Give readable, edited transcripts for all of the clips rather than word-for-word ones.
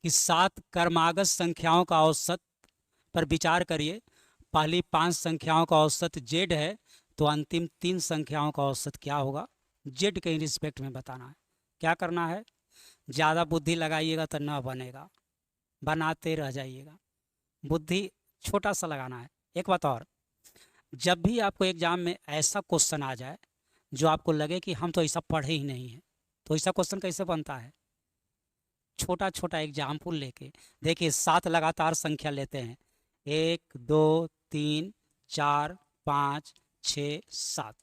कि 7 क्रमागत संख्याओं का औसत पर विचार करिए। पहली 5 संख्याओं का औसत जेड है, तो अंतिम 3 संख्याओं का औसत क्या होगा, जेड के रिस्पेक्ट में बताना है। क्या करना है, ज़्यादा बुद्धि लगाइएगा तो न बनेगा, बनाते रह जाइएगा। बुद्धि छोटा सा लगाना है। एक बात और, जब भी आपको एग्जाम में ऐसा क्वेश्चन आ जाए जो आपको लगे कि हम तो ऐसा पढ़े ही नहीं हैं, तो ऐसा क्वेश्चन कैसे बनता है, छोटा छोटा एग्जाम्पल लेके देखिए। 7 लगातार संख्या लेते हैं, 1 2 3 4 5 6 7।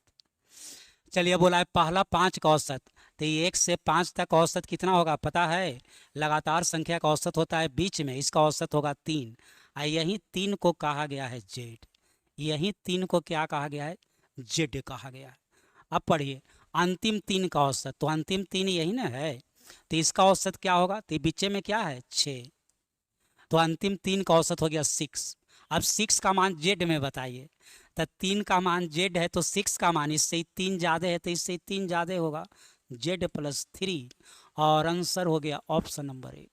चलिए बोला है पहला 5 का औसत, तो ये 1 से 5 तक औसत कितना होगा पता है। लगातार संख्या का औसत होता है बीच में, इसका औसत होगा 3। यही 3 को कहा गया है जेड। यही 3 को क्या कहा गया है, जेड कहा गया है। अब पढ़िए अंतिम 3 का औसत, तो अंतिम 3 यही ना है, तो इसका औसत क्या होगा, तो बीच में क्या है 6, तो अंतिम 3 का औसत हो गया 6। अब 6 का मान जेड में बताइए, तो 3 का मान जेड है तो 6 का मान इससे 3 ज़्यादा है, तो इससे 3 ज़्यादा होगा, जेड प्लस 3। और आंसर हो गया ऑप्शन नंबर 1।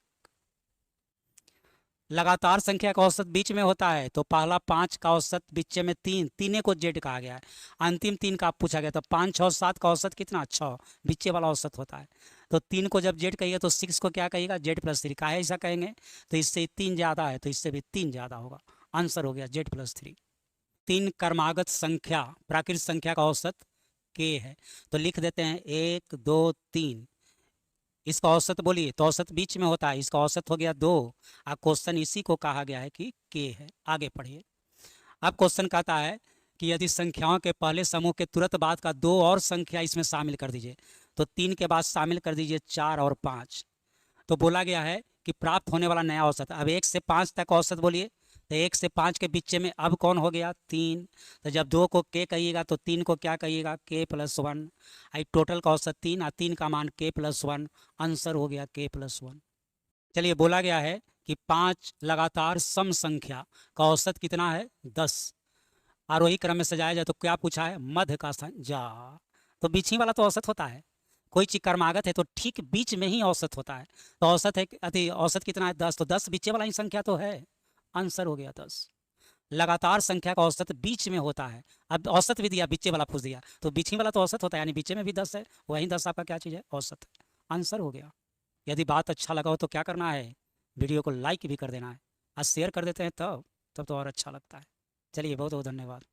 लगातार संख्या का औसत बीच में होता है, तो पहला 5 का औसत बीच में 3, तीने को जेड कहा गया है। अंतिम 3 का पूछा गया, तो 5 6 7 का औसत कितना 6, बीचे वाला औसत होता है। तो 3 को जब जेड कहिएगा तो 6 को क्या कहिएगा, जेड प्लस 3। काहे ऐसा कहेंगे, तो इससे 3 ज़्यादा है, तो इससे भी 3 ज़्यादा होगा। आंसर हो गया जेड प्लस 3। 3 क्रमागत संख्या प्राकृत संख्या का औसत के है, तो लिख देते हैं 1 2 3। इसका औसत बोलिए, तो औसत बीच में होता है, इसका औसत हो गया 2। अब क्वेश्चन इसी को कहा गया है कि के है। आगे पढ़िए। अब क्वेश्चन कहता है कि यदि संख्याओं के पहले समूह के तुरंत बाद का 2 और संख्या इसमें शामिल कर दीजिए, तो 3 के बाद शामिल कर दीजिए 4 और 5। तो बोला गया है कि प्राप्त होने वाला नया औसत। अब 1 से 5 तक औसत बोलिए, तो 1 से 5 के बीच में अब कौन हो गया 3। तो जब 2 को के कहिएगा तो 3 को क्या कहिएगा, के प्लस 1। आई टोटल का औसत 3 और 3 का मान के प्लस 1। आंसर हो गया के प्लस 1। चलिए बोला गया है कि 5 लगातार सम संख्या का औसत कितना है 10। आरोही क्रम में सजाया जाए तो क्या पूछा है, मध्य का स्थान जा। तो बीच ही वाला तो औसत होता है। कोई चीज क्रमागत है तो ठीक बीच में ही औसत होता है। तो औसत है अति औसत कितना है 10, तो 10 बीचे वाला ही संख्या तो है। आंसर हो गया 10। लगातार संख्या का औसत बीच में होता है। अब औसत भी दिया, बीचे वाला पूछ दिया, तो बीच ही वाला तो औसत होता है, यानी बीचे में भी 10 है, वही 10 आपका क्या चीज़ है, औसत है। आंसर हो गया। यदि बात अच्छा लगा हो तो क्या करना है, वीडियो को लाइक भी कर देना है, और शेयर कर देते हैं तब तो और अच्छा लगता है। चलिए बहुत बहुत धन्यवाद।